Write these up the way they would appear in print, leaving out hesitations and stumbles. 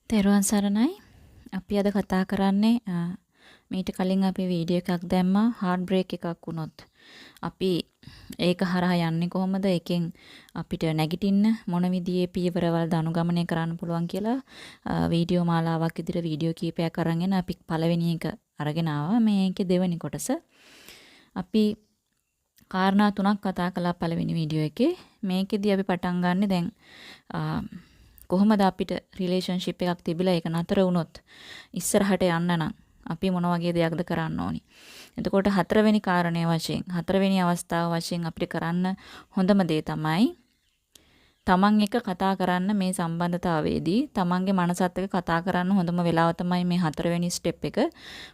තෙරුවන් සරණයි. අපි අද කතා කරන්නේ මීට කලින් අපි වීඩියෝ එකක් දැම්මා heartbreak එකක් වුණොත්. අපි ඒක හරහා යන්නේ කොහොමද? එකෙන් අපිට නැගිටින්න මොන විදිහේ පියවරවල්ද අනුගමනය කරන්න පුළුවන් කියලා වීඩියෝ මාලාවක් විදිහට වීඩියෝ කීපයක් අරගෙන අපි පළවෙනි එක අරගෙන ආවා. මේකේ දෙවෙනි කොටස. අපි කාරණා තුනක් කතා කළා පළවෙනි වීඩියෝ එකේ. මේකෙදී අපි පටන් ගන්නෙ දැන් කොහොමද අපිට රිලේෂන්ෂිප් එකක් තිබිලා ඒක නතර වුණොත් ඉස්සරහට යන්න නම් අපි මොන වගේ දෙයක්ද කරන්න ඕනි. එතකොට හතරවෙනි කාරණය වශයෙන් හතරවෙනි අවස්ථාව වශයෙන් අපිට කරන්න හොඳම දේ තමයි තමන් එක්ක කතා කරන්න මේ සම්බන්ධතාවයේදී තමන්ගේ මනසත් එක්ක කතා කරන්න හොඳම වෙලාව තමයි මේ හතරවෙනි ස්ටෙප් එක.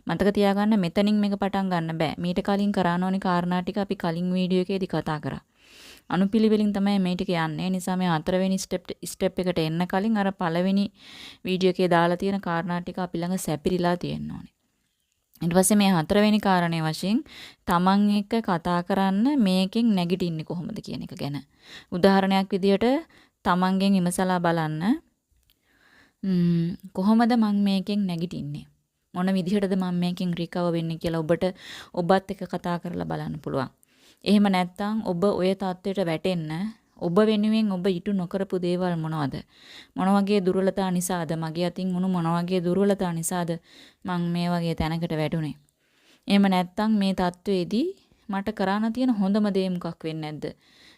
මතක තියාගන්න මෙතනින් මේක පටන් ගන්න බෑ. මීට කලින් කරන්න ඕනි කාරණා ටික අපි කලින් වීඩියෝ එකේදී කතා කරා. අනුපිළිවෙලින් තමයි මේ ටික යන්නේ. නිසා මේ හතරවෙනි ස්ටෙප් එකට එන්න කලින් අර පළවෙනි වීඩියෝ එකේ දාලා තියෙන කාරණා ටික අපි ළඟ සැපිරිලා තියෙන්න ඕනේ. ඊට පස්සේ මේ හතරවෙනි කාරණේ වශයෙන් තමන් එක්ක කතා කරන්න මේකෙන් නැගිටින්නේ කොහොමද කියන එක ගැන. උදාහරණයක් විදිහට තමන්ගෙන් විමසලා බලන්න කොහොමද මම මේකෙන් නැගිටින්නේ? මොන විදිහටද මම මේකෙන් රිකවර් වෙන්නේ කියලා ඔබත් එක්ක කතා කරලා බලන්න පුළුවන්. එහෙම නැත්නම් ඔබ ඔය தത്വයට වැටෙන්න ඔබ වෙනුවෙන් ඔබ ඉටු නොකරපු දේවල් මොනවද? මොන වගේ දුර්වලතා නිසාද මගේ අතින් වුණු මොන වගේ දුර්වලතා නිසාද මං මේ වගේ තැනකට වැටුනේ? එහෙම නැත්නම් මේ தത്വෙදී මට කරන්න තියෙන හොඳම දේ මොකක් වෙන්නේ නැද්ද?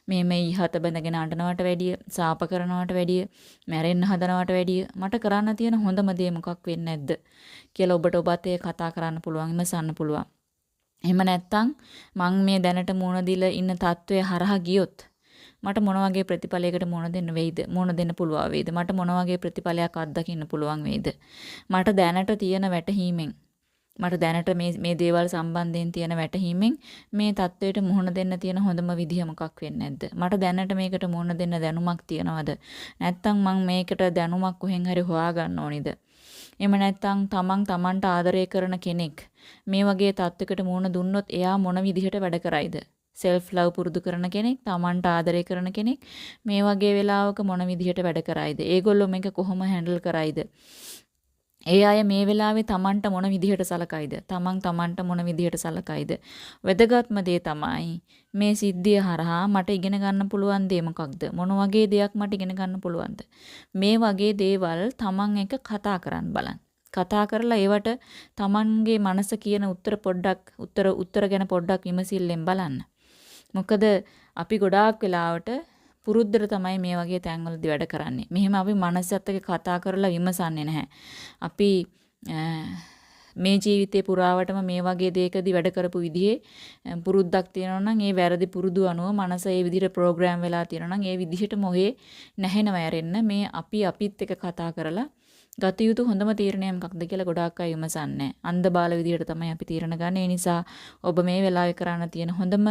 මේ ඉහත බඳගෙන අඬනවට වැඩිය, සාප කරනවට වැඩිය, මැරෙන්න හදනවට වැඩිය මට කරන්න තියෙන හොඳම දේ මොකක් වෙන්නේ නැද්ද කියලා ඔබත් ඒ කතා කරන්න පුළුවන්, ඉමසන්න පුළුවන්. එහෙම නැත්නම් මං මේ දැනට මුණ දීලා ඉන්න තත්වය හරහා ගියොත් මට මොන වගේ ප්‍රතිඵලයකට මුණ දෙන්න පුළුවන් වේද? මට මොන වගේ ප්‍රතිඵලයක් අත්දකින්න පුළුවන් වේද? මට දැනට තියෙන වැටහීමෙන් මට දැනට මේ දේවල් සම්බන්ධයෙන් තියෙන වැටහීමෙන් මේ தത്വයට මුහුණ දෙන්න තියෙන හොඳම විදිහ මොකක් වෙන්නේ නැද්ද? මට දැනට මේකට මුහුණ දෙන්න දැනුමක් තියනවද? නැත්නම් මං මේකට දැනුමක් කොහෙන් හරි හොයාගන්න ඕනිද? එහෙම නැත්නම් තමන්ට ආදරය කරන කෙනෙක් මේ වගේ තත්යකට මුහුණ දුන්නොත් එයා මොන විදිහට වැඩ කරයිද? self love පුරුදු කරන කෙනෙක්, තමන්ට ආදරය කරන කෙනෙක් මේ වගේ වෙලාවක මොන විදිහට වැඩ කරයිද? ඒගොල්ලෝ මේක කොහොම හැන්ඩල් කරයිද? ඒ අය මේ වෙලාවේ තමන්ට මොන විදිහට සලකයිද? තමන්ට මොන විදිහට සලකයිද? වැදගත්ම දේ තමයි මේ සිද්ධිය හරහා මට ඉගෙන ගන්න පුළුවන් දේ මොකක්ද? මොන වගේ දෙයක් මට ඉගෙන ගන්න පුළුවන්ද? මේ වගේ දේවල් තමන් එක කතා කරන්න බලන්න. කතා කරලා ඒවට තමන්ගේ මනස කියන උත්තර ගැන පොඩ්ඩක් විමසිල්ලෙන් බලන්න. මොකද අපි ගොඩාක් වෙලාවට පුරුද්දට තමයි මේ වගේ තැන්වලදී වැඩ කරන්නේ. මෙහෙම අපි මනසත් එක්ක කතා කරලා විමසන්නේ නැහැ. අපි මේ ජීවිතේ පුරාවටම මේ වගේ දෙයකදී වැඩ කරපු විදිහේ පුරුද්දක් තියෙනවා නම් ඒ වැරදි පුරුදු අනුව මනස ඒ විදිහට ප්‍රෝග්‍රෑම් වෙලා තියෙනවා නම් ඒ විදිහට මොහේ නැහෙනව ඇරෙන්න මේ අපිත් එක්ක කතා කරලා ගත යුතු හොඳම තීරණය මොකක්ද කියලා ගොඩාක් අය විමසන්නේ. අන්ධ බාල විදිහට තමයි අපි තීරණ ගන්න. ඒ නිසා ඔබ මේ වෙලාවේ කරන්න තියෙන හොඳම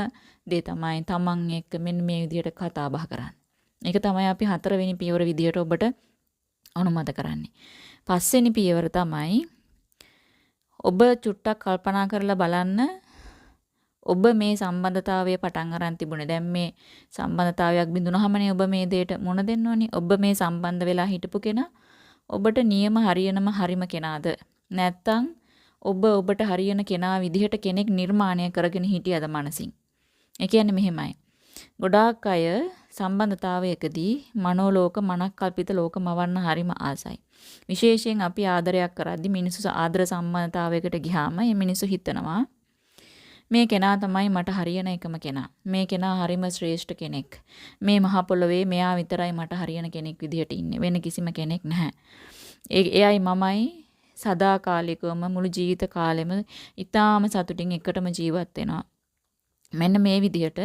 දේ තමයි තමන් එක්ක මෙන්න මේ විදිහට කතා බහ කරන්න. ඒක තමයි අපි හතරවෙනි පියවර විදිහට ඔබට අනුමත කරන්නේ. පස්වෙනි පියවර තමයි ඔබ චුට්ටක් කල්පනා කරලා බලන්න ඔබ මේ සම්බන්ධතාවය පටන් අරන් තිබුණේ. දැන් මේ සම්බන්ධතාවයක් බිඳුනහමනේ ඔබ මේ දෙයට මුණ දෙන්න ඕනි. ඔබ මේ සම්බන්ධ වෙලා හිටපු කෙනා ඔබට නියම හරිම කෙනාද? නැත්නම් ඔබට හරියන කෙනා විදිහට කෙනෙක් නිර්මාණය කරගෙන හිටියද මනසින්? ඒ කියන්නේ මෙහෙමයි. ගොඩාක් අය සම්බන්ධතාවයකදී මනෝලෝක මනක්කල්පිත ලෝක මවන්න හරිම ආසයි. විශේෂයෙන් අපි ආදරයක් කරද්දී මිනිස්සු ආදර සම්බන්ධතාවයකට ගියාම මේ මිනිස්සු හිතනවා මේ කෙනා තමයි මට හරියන එකම කෙනා. මේ කෙනා හරිම ශ්‍රේෂ්ඨ කෙනෙක්. මේ මහ පොළොවේ මෙයා විතරයි මට හරියන කෙනෙක් විදිහට ඉන්නේ. වෙන කිසිම කෙනෙක් නැහැ. එයයි මමයි සදාකාලිකවම මුළු ජීවිත කාලෙම ඊටාම සතුටින් එකටම ජීවත් වෙනවා. මෙන්න මේ විදිහට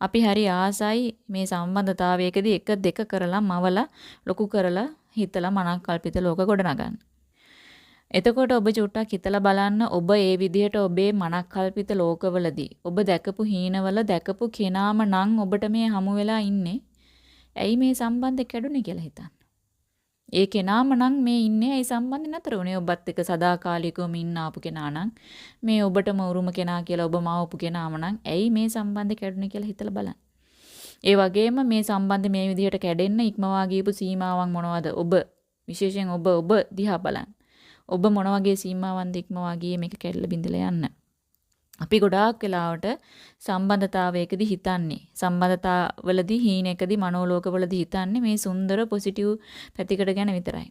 අපි හරි ආසයි මේ සම්බන්ධතාවයකදී 1 2 කරලා මවලා ලොකු කරලා හිතලා මනක්කල්පිත ලෝක ගොඩනගන්න. එතකොට ඔබ චුට්ටක් හිතලා බලන්න ඔබ ඒ විදිහට ඔබේ මනක්කල්පිත ලෝකවලදී ඔබ දැකපු හීනවල දැකපු කෙනාම නම් ඔබට මේ හමු වෙලා ඉන්නේ. ඇයි මේ සම්බන්ධය කැඩුනේ කියලා හිතන්න. ඒ කෙනාම නම් මේ ඉන්නේ ඒ සම්බන්ධය නතර වුණේ ඔබත් එක්ක සදාකාලිකවම ඉන්න ආපු කෙනා නම් මේ ඔබටම උරුම කෙනා කියලා ඔබ මාවපු කෙනාම නම් ඇයි මේ සම්බන්ධය කැඩුනේ කියලා හිතලා බලන්න. ඒ වගේම මේ සම්බන්ධය මේ විදිහට කැඩෙන්න ඉක්මවා ගියපු සීමාවන් මොනවද? ඔබ විශේෂයෙන් ඔබ දිහා බලන්න. ඔබ මොන වගේ සීමාවන් ඉක්මවා ගියේ මේක කැඩලා බිඳලා යන්න. අපි ගොඩාක් වෙලාවට සම්බන්ධතාවයකදී හිතන්නේ සම්බන්ධතාවවලදී හීනෙකදී මනෝලෝකවලදී හිතන්නේ මේ සුන්දර පොසිටිව් පැතිකඩ ගැන විතරයි.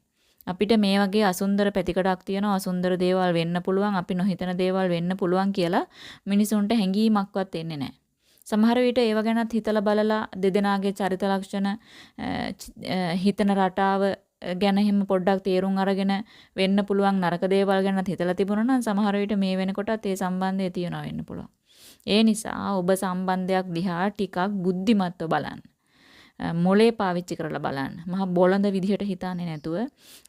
අපිට මේ වගේ අසුන්දර පැතිකඩක් තියෙනවා අසුන්දර දේවල් වෙන්න පුළුවන් අපි නොහිතන දේවල් වෙන්න පුළුවන් කියලා මිනිසුන්ට හැඟීමක්වත් එන්නේ නැහැ. සමහර විට ඒව ගැනත් හිතලා බලලා දෙදෙනාගේ චරිත ලක්ෂණ හිතන රටාව ගැන හිම පොඩ්ඩක් තේරුම් අරගෙන වෙන්න පුළුවන් නරක දේවල් ගැනත් හිතලා තිබුණා නම් සමහර විට මේ වෙනකොටත් ඒ සම්බන්ධය තියනවා වෙන්න පුළුවන්. ඒ නිසා ඔබ සම්බන්ධයක් දිහා ටිකක් බුද්ධිමත්ව බලන්න. මොලේ පාවිච්චි කරලා බලන්න. මහා බොළඳ විදිහට හිතන්නේ නැතුව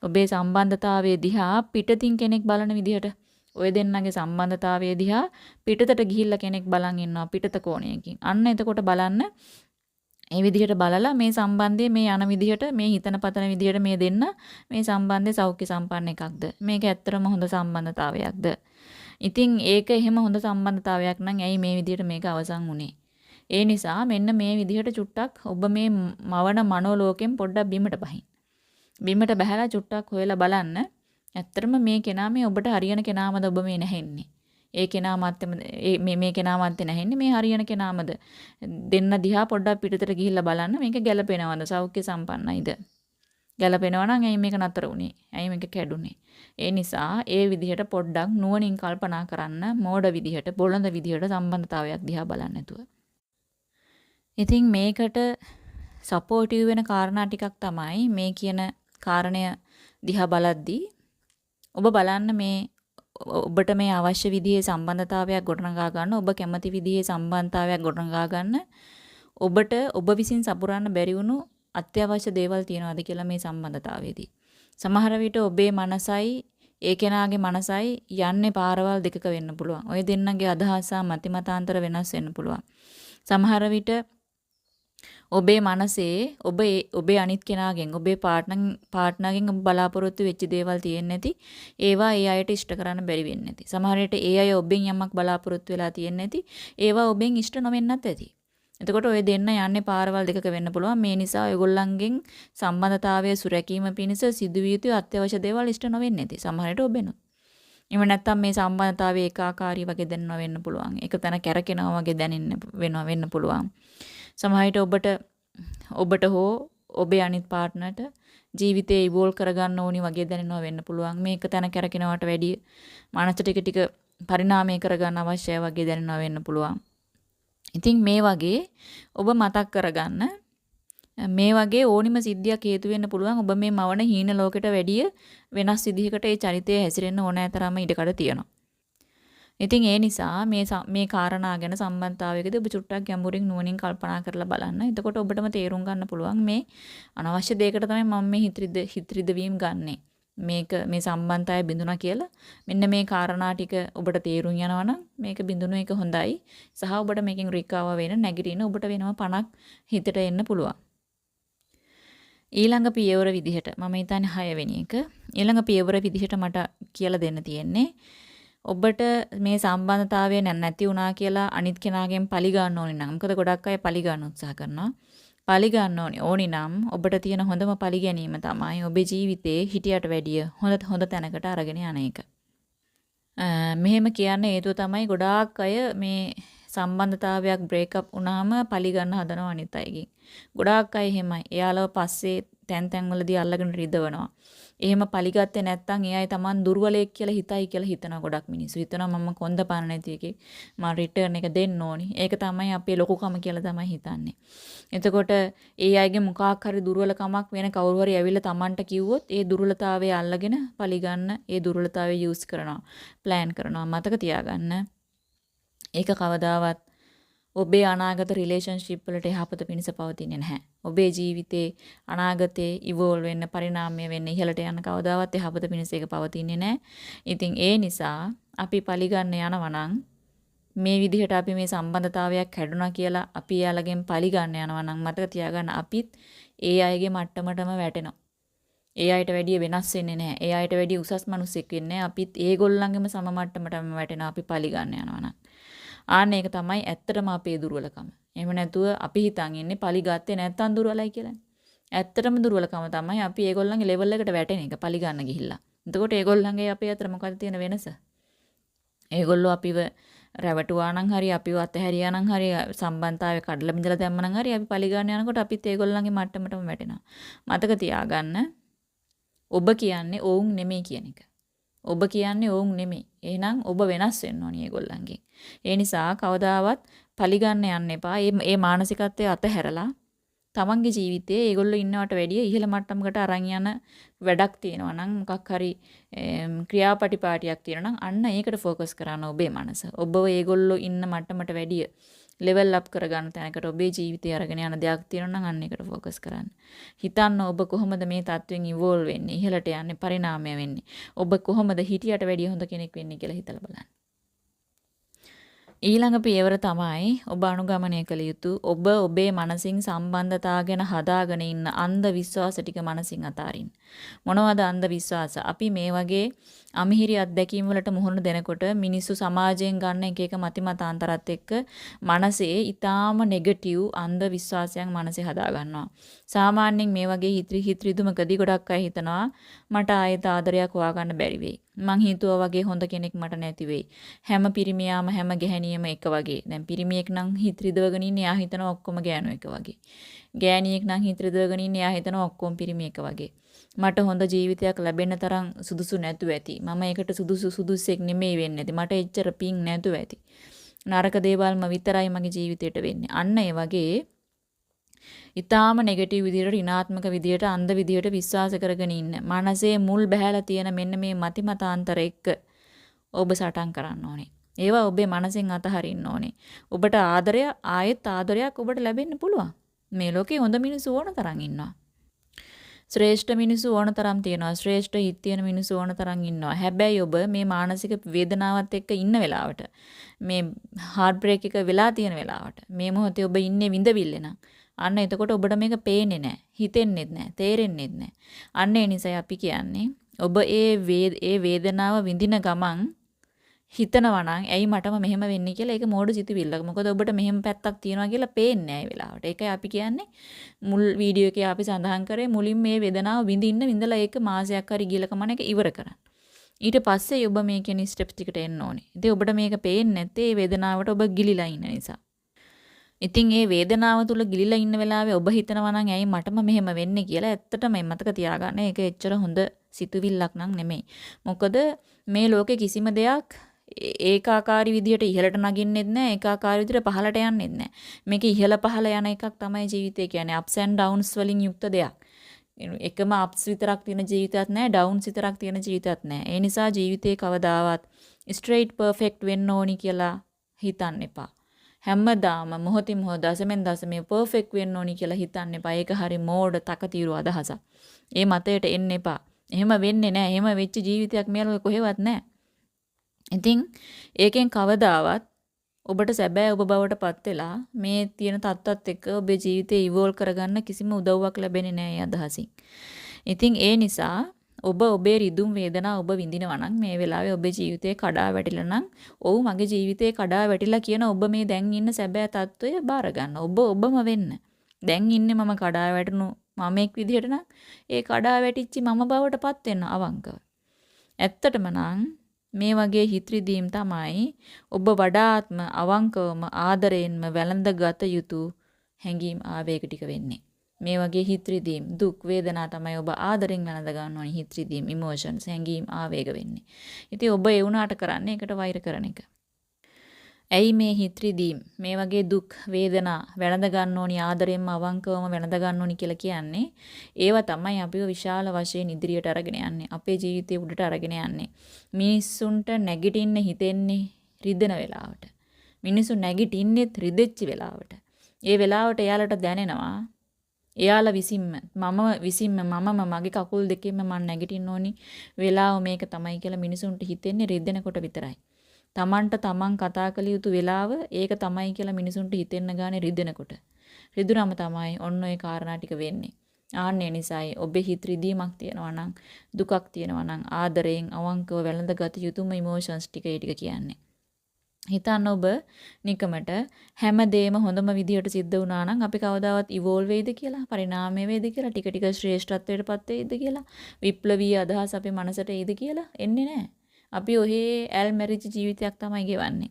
ඔබේ සම්බන්ධතාවයේ දිහා පිටතින් කෙනෙක් බලන විදිහට ඔය දෙන්නගේ සම්බන්ධතාවයේ දිහා පිටතට ගිහිල්ලා කෙනෙක් බලන් ඉන්නවා පිටත කෝණයකින්. අන්න එතකොට බලන්න මේ විදිහට බලලා මේ සම්බන්ධය මේ යන විදිහට මේ හිතන පතන විදිහට මේ දෙන්න මේ සම්බන්ධය සෞඛ්‍ය සම්පන්න එකක්ද? මේක ඇත්තටම හොඳ සම්බන්ධතාවයක්ද? ඉතින් ඒක එහෙම හොඳ සම්බන්ධතාවයක් නම් ඇයි මේ විදිහට මේක අවසන් වුනේ? ඒ නිසා මෙන්න මේ විදිහට චුට්ටක් ඔබ මේ මවන මනෝලෝකයෙන් පොඩ්ඩක් බිමට බහින්න. බිමට බහැලා චුට්ටක් හොයලා බලන්න. ඇත්තටම මේ කෙනා මේ ඔබට හරියන කෙනාමද ඔබ මේ නැහෙන්නේ. ඒ කෙනා මැත්තේ මේ කෙනා මැත්තේ නැහෙන්නේ මේ හරියන කෙනාමද? දෙන්න දිහා පොඩ්ඩක් පිටතට ගිහිල්ලා බලන්න මේක ගැළපෙනවද? සෞඛ්‍ය සම්පන්නයිද? ගැළපෙනවා නම් ඇයි මේක නතර වුනේ? ඇයි මේක කැඩුනේ? ඒ නිසා ඒ විදිහට පොඩ්ඩක් නුවණින් කල්පනා කරන්න මෝඩ විදිහට බොළඳ විදිහට සම්බන්ධතාවයක් දිහා බලන්න නැතුව. ඉතින් මේකට සපෝටිව් වෙන කාරණා ටිකක් තමයි මේ කියන කාරණය දිහා බලද්දී ඔබ බලන්න මේ ඔබට මේ අවශ්‍ය විදිහේ සම්බන්ධතාවයක් ගොඩනගා ගන්න ඔබ කැමති විදිහේ සම්බන්ධතාවයක් ගොඩනගා ගන්න ඔබට ඔබ විසින් සපුරන්න බැරි වුණු අත්‍යවශ්‍ය දේවල් තියනවාද කියලා මේ සම්බන්ධතාවයේදී සමහර විට ඔබේ මනසයි ඒ කෙනාගේ මනසයි යන්නේ පාරවල් දෙකක වෙන්න පුළුවන්. ඔය දෙන්නගේ අදහස මතිමතාන්තර වෙනස් වෙන්න පුළුවන්. සමහර විට ඔබේ මනසේ ඔබේ අනිත් කෙනාගෙන් ඔබේ පාර්ට්නර්ගෙන් ඔබ බලාපොරොත්තු වෙච්ච දේවල් තියෙන්නේ නැති ඒවා ඒ අයට ඉෂ්ට කරන්න බැරි වෙන්නේ නැති. සමහර විට ඒ අය ඔබෙන් යමක් බලාපොරොත්තු වෙලා තියෙන්නේ නැති ඒවා ඔබෙන් ඉෂ්ට නොවෙන්නත් ඇති. එතකොට ඔය දෙන්න යන්නේ පාරවල් දෙකක වෙන්න පුළුවන්. මේ නිසා ඔයගොල්ලන්ගෙන් සම්බන්ධතාවයේ සුරැකීම පිණිස සිදුවිය යුතු අත්‍යවශ්‍ය දේවල් ඉෂ්ට නොවෙන්නේ නැති. සමහර විට ඔබෙනුත්. එහෙම නැත්නම් මේ සම්බන්ධතාවයේ ඒකාකාරී වගේ දැනෙනවා වෙන්න පුළුවන්. එක තැන කැරකෙනවා වගේ දැනෙන්න වෙන්න පුළුවන්. සමහර විට ඔබට හෝ ඔබේ අනිත් පාර්ට්නර්ට ජීවිතේ ඉවෝල්ව් කරගන්න ඕනි වගේ දැනෙනවා වෙන්න පුළුවන්. මේක තැන කැරකිනවට වැඩිය මානසික ටික පරිණාමය කරගන්න අවශ්‍යයි වගේ දැනෙනවා වෙන්න පුළුවන්. ඉතින් මේ වගේ ඔබ මතක් කරගන්න මේ වගේ ඕනිම සිද්ධියක් හේතු වෙන්න පුළුවන්. ඔබ මේ මවන හීන ලෝකෙට වැඩිය වෙනස් විදිහකට ඒ චරිතය හැසිරෙන්න ඕනෑ තරම ඉඩකඩ තියෙනවා. ඉතින් ඒ නිසා මේ කාරණා ගැන සම්බන්ධතාවයකදී ඔබ චුට්ටක් ගැඹුරින් නුවණින් කල්පනා කරලා බලන්න. එතකොට ඔබටම තේරුම් ගන්න පුළුවන් මේ අනවශ්‍ය දෙයකට තමයි මම මේ හිතරිදවීම් ගන්නෙ. මේ සම්බන්ධතාවය බිඳුණා කියලා. මෙන්න මේ කාරණා ටික ඔබට තේරුම් යනවා නම් මේක බිඳුණු එක හොඳයි. සහ ඔබට මේකෙන් රිකවර් වෙන නැගිටින ඔබට වෙනම පණක් හිතට එන්න පුළුවන්. ඊළඟ පියවර විදිහට මම හිතන්නේ 6 වෙනි එක. ඊළඟ පියවර විදිහට මට කියලා දෙන්න තියෙන්නේ ඔබට මේ සම්බන්ධතාවය නැති වුණා කියලා අනිත් කෙනාගෙන් පලි ගන්න ඕනේ නම් මොකද ගොඩක් අය පලි ගන්න උත්සාහ කරනවා. පලි ගන්න ඕනි නම් ඔබට තියෙන හොඳම පලි ගැනීම තමයි ඔබේ ජීවිතේ හිටියට වැඩිය හොඳ තැනකට අරගෙන යන එක. මෙහෙම කියන්න හේතුව තමයි ගොඩාක් අය මේ සම්බන්ධතාවයක් බ්‍රේක්අප් වුණාම පලි ගන්න හදනවා අනිත් අයගෙන්. ගොඩාක් අය එහෙමයි. එයාලව පස්සේ තැන් වලදී අල්ලගෙන රිදවනවා. එහෙම පලිගත්තේ නැත්නම් ඒ අය Taman දුර්වලයෙක් කියලා හිතනවා ගොඩක් මිනිස්සු. හිතනවා මම කොන්ද පාන නැති එකේ මම රිටර්න් එක දෙන්න ඕනි. ඒක තමයි අපේ ලොකුකම කියලා තමයි හිතන්නේ. එතකොට ඒ අයගේ මොකක් හරි දුර්වලකමක් වෙන කවුරු හරි ඇවිල්ලා Tamanට කිව්වොත් ඒ දුර්වලතාවය අල්ලගෙන පලිගන්න ඒ දුර්වලතාවය යූස් කරනවා. ප්ලෑන් කරනවා. මතක තියාගන්න. ඒක කවදාවත් ඔබේ අනාගත රිලේෂන්ෂිප් වලට යහපත පිණිස පවතින්නේ නැහැ. ඔබේ ජීවිතේ අනාගතේ ඉවෝල්ව් වෙන්න පරිණාමය වෙන්න ඉහළට යන කවදාවත් යහපත පිණිස ඒක පවතින්නේ නැහැ. ඉතින් ඒ නිසා අපි පරිගන්න යනවා නම් මේ විදිහට අපි මේ සම්බන්ධතාවයක් හැදුනා කියලා අපි යාළගෙන් පරිගන්න යනවා නම් මතක තියාගන්න අපිත් ඒ අයගේ මට්ටමටම වැටෙනවා. ඒ අයට වැඩිය වෙනස් වෙන්නේ නැහැ. ඒ අයට වැඩිය උසස් මිනිස්සෙක් වෙන්නේ නැහැ. අපිත් ඒගොල්ලන්ගේම සම මට්ටමටම වැටෙනවා අපි පරිගන්න යනවා නම්. ආන්න ඒක තමයි ඇත්තටම අපේ දුර්වලකම. එහෙම නැතුව අපි හිතන් ඉන්නේ පලි ගත්තේ නැත්තම් දුර්වලයි කියලා. ඇත්තටම දුර්වලකම තමයි අපි ඒගොල්ලන්ගේ ලෙවල් එකට වැටෙන එක පලි ගන්න ගිහිල්ලා. එතකොට ඒගොල්ලන්ගේ අපේ අතර මොකක්ද තියෙන වෙනස? ඒගොල්ලෝ අපිව රැවටුවා නම් හරි අපිව අතහැරියා නම් හරි සම්බන්ධතාවය කඩලා බිඳලා දැම්ම නම් හරි අපි පලි ගන්න යනකොට අපිත් ඒගොල්ලන්ගේ මට්ටමටම වැටෙනවා. මතක තියාගන්න ඔබ කියන්නේ ඔවුන් නෙමෙයි කියන එක. ඔබ කියන්නේ ඔවුන් නෙමෙයි. එහෙනම් ඔබ වෙනස් වෙන්න ඕනි ඒගොල්ලන්ගෙන්. ඒ නිසා කවදාවත් පලි ගන්න යන්න එපා. මේ මානසිකත්වයේ අතහැරලා තමන්ගේ ජීවිතයේ ඒගොල්ලෝ ඉන්නවට වැඩිය ඉහළ මට්ටමකට අරන් යන වැඩක් තියෙනවා නම් මොකක් හරි ක්‍රියාපටිපාටියක් තියෙනවා නම් අන්න ඒකට ફોකස් කරන්න ඔබේ මනස. ඔබව ඒගොල්ලෝ ඉන්න මට්ටමට වැඩිය ලෙවල් අප් කරගන්න තැනකට ඔබේ ජීවිතය අරගෙන යන දෙයක් තියෙනවා නම් අන්න ඒකට ફોකස් කරන්න. හිතන්න ඔබ කොහොමද මේ තත්වෙන් ඉවෝල්ව් වෙන්නේ, ඉහළට යන්නේ, පරිණාමය වෙන්නේ. ඔබ කොහොමද හිටියට වැඩිය හොඳ කෙනෙක් වෙන්නේ කියලා හිතලා බලන්න. ඊළඟ පියවර තමයි ඔබ අනුගමනය කළ යුතු ඔබ ඔබේ මනසින් සම්බන්ධතා ගැන හදාගෙන ඉන්න අන්ධ විශ්වාස ටික මනසින් අතාරින්න. මොනවද අන්ධ විශ්වාස? අපි මේ වගේ අමිහිරි අත්දැකීම් වලට මුහුණ දෙනකොට මිනිස්සු සමාජයෙන් ගන්න එක එක මතිමතාන්තරات එක්ක මනසේ ඊටාම නෙගටිව් අන්ධ විශ්වාසයන් මනසේ හදා ගන්නවා. සාමාන්‍යයෙන් මේ වගේ හිතරිදුමකදී ගොඩක් අය හිතනවා මට ආයෙත් ආදරයක් හොයාගන්න බැරි වෙයි. මං හිතුවා වගේ හොඳ කෙනෙක් මට නැති වෙයි. හැම පිරිමියාම හැම ගැහණියම එක වගේ. දැන් පිරිමියෙක් නම් හිතරිදවගෙන ඉන්නේ එයා හිතනවා ඔක්කොම ගෑනු එක වගේ. ගෑණියෙක් නම් හිතරිදවගෙන ඉන්නේ එයා හිතනවා ඔක්කොම පිරිමි එක වගේ. මට හොඳ ජීවිතයක් ලැබෙන්න තරම් සුදුසු නැතුව ඇති. මම ඒකට සුදුසුෙක් නෙමෙයි වෙන්නේ නැති. මට එච්චර පිං නැතුව ඇති. නරක දේවල්ම විතරයි මගේ ජීවිතේට වෙන්නේ. අන්න ඒ වගේ ඊටාම නෙගටිව් විදියට ඍණාත්මක විදියට අන්ධ විදියට විශ්වාස කරගෙන ඉන්න. මනසේ මුල් බැහැලා තියෙන මෙන්න මේ මතිමතාන්තර එක්ක ඔබ සටන් කරන්න ඕනේ. ඒවා ඔබේ මනසෙන් අතහරින්න ඕනේ. ඔබට ආදරය ආයෙත් ආදරයක් ඔබට ලැබෙන්න පුළුවන්. මේ ලෝකේ හොඳ මිනිස්සු ඕන තරම් ඉන්නවා. ශ්‍රේෂ්ඨ මිනිස්සු ඕන තරම් තියෙනවා. ශ්‍රේෂ්ඨ හිත් තියෙන මිනිස්සු ඕන තරම් ඉන්නවා. හැබැයි ඔබ මේ මානසික වේදනාවත් එක්ක ඉන්න වෙලාවට මේ heartbreak එක වෙලා තියෙන වෙලාවට මේ මොහොතේ ඔබ ඉන්නේ විඳවිල්ල නම් අන්න එතකොට ඔබට මේක පේන්නේ නැහැ, හිතෙන්නේ නැහැ, තේරෙන්නේ නැහැ. අන්න ඒ නිසා අපි කියන්නේ ඔබ ඒ වේදනාව විඳින ගමන් හිතනවා නම් ඇයි මටම මෙහෙම වෙන්නේ කියලා ඒක මෝඩ සිතුවිල්ලක්. මොකද ඔබට මෙහෙම පැත්තක් තියෙනවා කියලා පේන්නේ නැහැ ඒ වෙලාවට. ඒකයි අපි කියන්නේ මුල් වීඩියෝ එකේ අපි සඳහන් කරේ මුලින් මේ වේදනාව විඳින්න ඒක මාසයක් හරි ගිහලා කමන එක ඉවර කරන්න. ඊට පස්සේ ඔබ මේ කියන ස්ටෙප්ස් ටිකට එන්න ඕනේ. ඉතින් ඔබට මේක පේන්නේ නැත්තේ මේ වේදනාවට ඔබ ගිලිලා ඉන්න නිසා. ඉතින් මේ වේදනාව තුල ගිලිලා ඉන්න වෙලාවේ ඔබ හිතනවා නම් ඇයි මටම මෙහෙම වෙන්නේ කියලා ඇත්තටම මතක තියාගන්න. ඒක එච්චර හොඳ සිතුවිල්ලක් නම් නෙමෙයි. මොකද මේ ලෝකේ කිසිම දෙයක් ඒකාකාරී විදිහට ඉහළට නගින්නෙත් නැහැ, ඒකාකාරී විදිහට පහළට යන්නෙත් නැහැ. මේක ඉහළ පහළ යන එකක් තමයි ජීවිතය කියන්නේ. ups and downs වලින් යුක්ත දෙයක්. එකම ups විතරක් තියෙන ජීවිතයක් නැහැ, downs විතරක් තියෙන ජීවිතයක් නැහැ. ඒ නිසා ජීවිතේ කවදාවත් straight perfect වෙන්න ඕනි කියලා හිතන්න එපා. හැමදාම මොහොතින් මොහොත දසමෙන් දසමේ perfect වෙන්න ඕනි කියලා හිතන්න එපා. ඒක හරි මෝඩ තකතිරු අදහසක්. ඒ මතයට එන්න එපා. එහෙම වෙන්නේ නැහැ. එහෙම වෙච්ච ජීවිතයක් මෙයාලෝ කොහෙවත් නැහැ. ඉතින් ඒකෙන් කවදාවත් ඔබට සැබෑ ඔබ බවට පත් වෙලා මේ තියෙන තත්ත්වත් එක්ක ඔබේ ජීවිතේ ඉවෝල්ව් කරගන්න කිසිම උදව්වක් ලැබෙන්නේ නැහැ ඒ අදහසින්. ඉතින් ඒ නිසා ඔබ ඔබේ රිදුම් වේදනා ඔබ විඳිනවා නම් මේ වෙලාවේ ඔබේ ජීවිතේ කඩා වැටිලා නම් ඔව් මගේ ජීවිතේ කඩා වැටිලා කියන ඔබ මේ දැන් ඉන්න සැබෑ තත්ත්වය බාර ගන්න. ඔබ ඔබම වෙන්න. දැන් ඉන්නේ මම කඩා වැටුණු මමෙක් විදිහට නම් ඒ කඩා වැටිච්චි මම බවට පත් වෙන්න අවංකව. ඇත්තටම නම් මේ වගේ හිත්‍රිදීම් තමයි ඔබ වඩාත්ම අවංකවම ආදරයෙන්ම වැළඳගත යුතු හැඟීම් ආවේග ටික වෙන්නේ. මේ වගේ හිත්‍රිදීම් දුක් වේදනා තමයි ඔබ ආදරෙන් වැළඳ ගන්න ඕනේ හිත්‍රිදීම් ඉමෝෂන්ස් හැඟීම් ආවේග වෙන්නේ. ඉතින් ඔබ ඒ වුණාට කරන්නේ ඒකට වෛර කරන එක. ඇයි මේ හිත්‍රිදීම් මේ වගේ දුක් වේදනා වැළඳ ගන්න ඕනි ආදරෙන්ම අවංකවම වැළඳ ගන්න ඕනි කියලා කියන්නේ ඒවා තමයි අපිව විශාල වශයෙන් ඉදිරියට අරගෙන යන්නේ අපේ ජීවිතේ උඩට අරගෙන යන්නේ මිනිස්සුන්ට නැගිටින්න හිතෙන්නේ රිදෙන වෙලාවට මිනිස්සු නැගිටින්නෙත් රිදෙච්ච වෙලාවට ඒ වෙලාවට එයාලට දැනෙනවා එයාලා මම මගේ කකුල් දෙකෙන්ම මම නැගිටින්න ඕනි වෙලාව මේක තමයි කියලා මිනිසුන්ට හිතෙන්නේ රිදෙනකොට විතරයි තමන්ට තමන් කතා කළ යුතු වෙලාව ඒක තමයි කියලා මිනිසුන්ට හිතෙන්න ගානේ රිදෙනකොට. රිදුනම තමයි ඔන්න ඔය කාරණා ටික වෙන්නේ. ආන්නේ නිසායි ඔබේ හිත රිදීමක් තියෙනවා නම් දුකක් තියෙනවා නම් ආදරයෙන් අවංකව වැළඳගත යුතුම ඉමෝෂන්ස් ටික ඒ ටික කියන්නේ. හිතන්න ඔබ නිකමට හැමදේම හොඳම විදියට සිද්ධ වුණා නම් අපි කවදාවත් ඉවෝල්ව් වෙයිද කියලා, පරිණාමය වෙයිද කියලා, ටික ටික ශ්‍රේෂ්ඨත්වයටපත් වෙයිද කියලා, විප්ලවීය අදහස් අපේ මනසට එයිද කියලා එන්නේ නැහැ. අපි ඔහේ ඇල් මැරිච්ච ජීවිතයක් තමයි ගෙවන්නේ.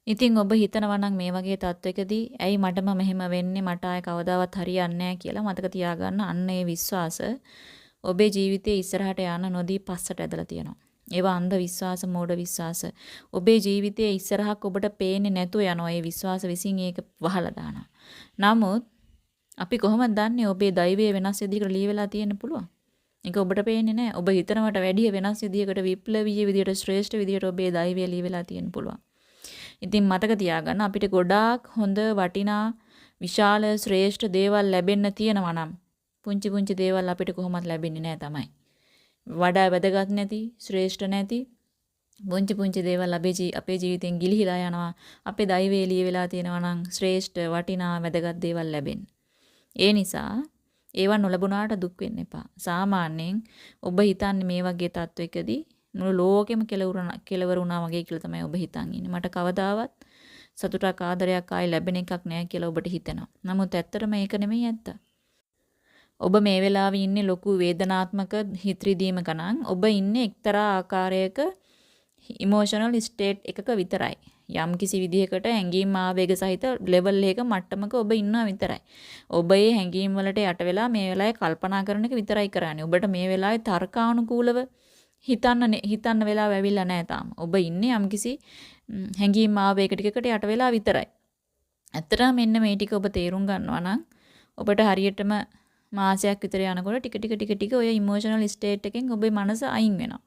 ඉතින් ඔබ හිතනවා නම් මේ වගේ තත්වයකදී ඇයි මටම මෙහෙම වෙන්නේ, මට ආය කවදාවත් හරියන්නේ නැහැ කියලා මතක තියාගන්න. අන්න ඒ විශ්වාස ඔබේ ජීවිතයේ ඉස්සරහට යන නොදී පස්සට ඇදලා තියෙනවා. ඒවා අන්ධ විශ්වාස, මෝඩ විශ්වාස. ඔබේ ජීවිතයේ ඉස්සරහක් ඔබට පේන්නේ නැතුව යනවා. ඒ විශ්වාස විසින් ඒක වහලා දානවා. නමුත් අපි කොහොමද දන්නේ ඔබේ දෛවයේ වෙනස් විදිහකට ලී වෙලා තියෙන්න පුළුවන්? ඒක ඔබට පේන්නේ නැහැ. ඔබ හිතනවට වැඩිය වෙනස් විදිහකට, විප්ලවීය විදිහට, ශ්‍රේෂ්ඨ විදිහට ඔබේ දෛවයේ ලී වෙලා තියෙන්න පුළුවන්. ඉතින් මතක තියාගන්න අපිට ගොඩාක් හොඳ වටිනා විශාල ශ්‍රේෂ්ඨ දේවල් ලැබෙන්න තියෙනවා නම් පුංචි පුංචි දේවල් අපිට කොහොමවත් ලැබෙන්නේ නැහැ තමයි. වඩා වැදගත් නැති, ශ්‍රේෂ්ඨ නැති පුංචි පුංචි දේවල් අපේ ජීවිතෙන් ගිලිහිලා යනවා. අපේ දෛවයේ එළිය වෙලා තියෙනවා නම් ශ්‍රේෂ්ඨ වටිනා වැදගත් දේවල් ලැබෙන්න. ඒ නිසා ඒවා නොලැබුණාට දුක් වෙන්න එපා. සාමාන්‍යයෙන් ඔබ හිතන්නේ මේ වගේ තත්වයකදී මුළු ලෝකෙම කෙලවර වුණා වගේ කියලා තමයි ඔබ හිතන් ඉන්නේ. මට කවදාවත් සතුටක් ආදරයක් ආයි ලැබෙන එකක් නැහැ කියලා ඔබට හිතෙනවා. නමුත් ඇත්තටම ඒක නෙමෙයි ඇත්ත. ඔබ මේ වෙලාවේ ඉන්නේ ලොකු වේදනාත්මක හිත රිදීමක නම් ඔබ ඉන්නේ එක්තරා ආකාරයක ඉමෝෂනල් ස්ටේට් එකක විතරයි. යම් කිසි විදිහකට හැඟීම් ආවේග සහිත ලෙවල් එකක මට්ටමක ඔබ ඉන්නවා විතරයි. ඔබ මේ හැඟීම් වලට යට වෙලා මේ වෙලාවේ කල්පනා කරන එක විතරයි කරන්නේ. ඔබට මේ වෙලාවේ තර්කානුකූලව හිතන්න වෙලාව ඇවිල්ලා නැහැ තාම. ඔබ ඉන්නේ යම්කිසි හැඟීම් ආවේග ටිකකට යට වෙලා විතරයි. ඇත්තටම මෙන්න මේ ටික ඔබ තේරුම් ගන්නවා නම් ඔබට හරියටම මාසයක් විතර යනකොට ටික ඔය ඉමෝෂනල් ස්ටේට් එකෙන් ඔබේ මනස අයින් වෙනවා.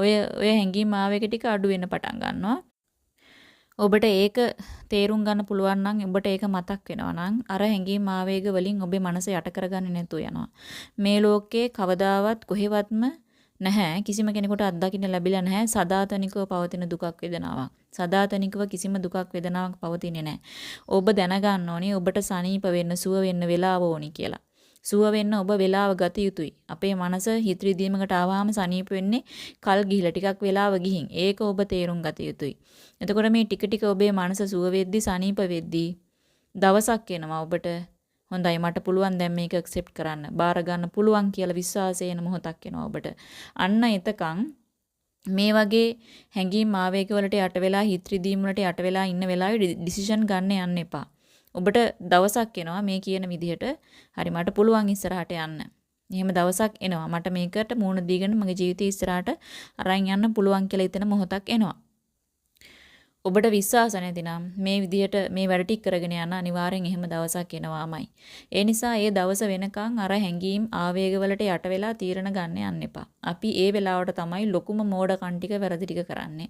ඔය හැඟීම් ආවේග ටික අඩු වෙන්න පටන් ගන්නවා. ඔබට ඒක තේරුම් ගන්න පුළුවන් නම් ඔබට ඒක මතක් වෙනවා නම් අර හැඟීම් ආවේග වලින් ඔබේ මනස යට කරගන්නේ නැතුව යනවා. මේ ලෝකේ කවදාවත් කොහෙවත්ම නැහැ කිසිම කෙනෙකුට අත්දකින්න ලැබිලා නැහැ සදාතනිකව පවතින දුකක් වේදනාවක්. සදාතනිකව කිසිම දුකක් වේදනාවක් පවතින්නේ නැහැ. ඔබ දැනගන්න ඕනේ ඔබට සනීප වෙන්න, සුව වෙන්න වෙලාව ඕනි කියලා. සුව වෙන්න ඔබ වෙලාව ගත යුතුයි. අපේ මනස හිත රිදීමකට ආවම සනීප වෙන්නේ කල් ගිහිලා ටිකක් වෙලාව ගිහින්. ඒක ඔබ තේරුම් ගත යුතුයි. එතකොට මේ ටික ඔබේ මනස සුව වෙද්දි, සනීප වෙද්දි දවසක් එනවා ඔබට හොඳයි මට පුළුවන් දැන් මේක ඇක්සෙප්ට් කරන්න, බාර ගන්න පුළුවන් කියලා විශ්වාසය එන මොහොතක් එනවා ඔබට. අන්න එතකන් මේ වගේ හැඟීම් ආවේග වලට යට වෙලා, හිත රිදීම් වලට යට වෙලා ඉන්න වෙලාවේ ඩිසිෂන් ගන්න යන්න එපා. ඔබට දවසක් එනවා මේ කියන විදිහට හරි මට පුළුවන් ඉස්සරහට යන්න. එහෙම දවසක් එනවා මට මේකට මූණ දීගෙන මගේ ජීවිතය ඉස්සරහට අරන් යන්න පුළුවන් කියලා හිතෙන මොහොතක් එනවා. ඔබට විශ්වාස නැතිනම් මේ විදිහට මේ වැඩ ටික කරගෙන යන අනිවාර්යෙන් එහෙම දවසක් එනවාමයි. ඒ නිසා ඒ දවස වෙනකන් අර හැංගීම් ආවේග වලට යට වෙලා තීරණ ගන්න යන්න එපා. අපි ඒ වෙලාවට තමයි ලොකුම මෝඩකම් ටික වැරදි ටික කරන්නේ.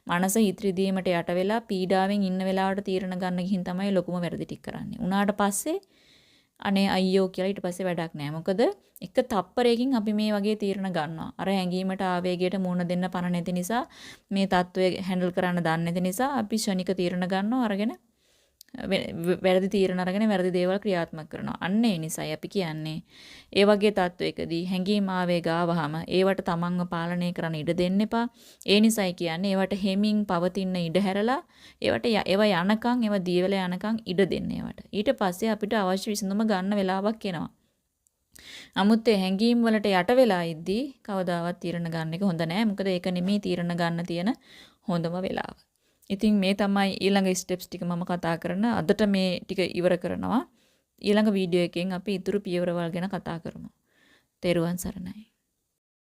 මනස හිත රිදීමට යට වෙලා පීඩාවෙන් ඉන්න වෙලාවට තීරණ ගන්න ගිහින් තමයි ලොකුම වැරදි ටික කරන්නේ. උනාට පස්සේ අනේ අයියෝ කියලා ඊට පස්සේ වැඩක් නැහැ. මොකද එක තප්පරයකින් අපි මේ වගේ තීරණ ගන්නවා. අර හැංගීමට ආවේගයට මුහුණ දෙන්න පණ නැති නිසා මේ தত্ত্বය හැන්ඩල් කරන්න දන්නේ නැති නිසා අපි ශනික තීරණ ගන්නවා අරගෙන වැරදි තීරණ අරගෙන වැරදි දේවල් ක්‍රියාත්මක කරනවා. අන්න ඒ නිසායි අපි කියන්නේ ඒ වගේ தত্ত্বයකදී හැංගීම් ආවේග ආවහම ඒවට තමන්ව පාලනය කරන්න ඉඩ දෙන්න එපා. ඒ නිසායි කියන්නේ ඒවට හැමින් පවතින ඉඩ හැරලා ඒවා යනකම් ඒවා දීවල යනකම් ඉඩ දෙන්න ඒවට. ඊට පස්සේ අපිට අවශ්‍ය විසඳුම ගන්න වෙලාවක් එනවා. නමුත් ඒ හැංගීම් වලට යට වෙලා ඉද්දී කවදාවත් තීරණ ගන්න එක හොඳ නෑ. මොකද ඒක නෙමෙයි තීරණ ගන්න තියෙන හොඳම වෙලාව. ඉතින් මේ තමයි ඊළඟ ස්ටෙප්ස් ටික මම කතා කරන. අදට මේ ටික ඉවර කරනවා. ඊළඟ වීඩියෝ එකෙන් අපි ඊතුරු පියවරවල් ගැන කතා කරමු. තෙරුවන් සරණයි.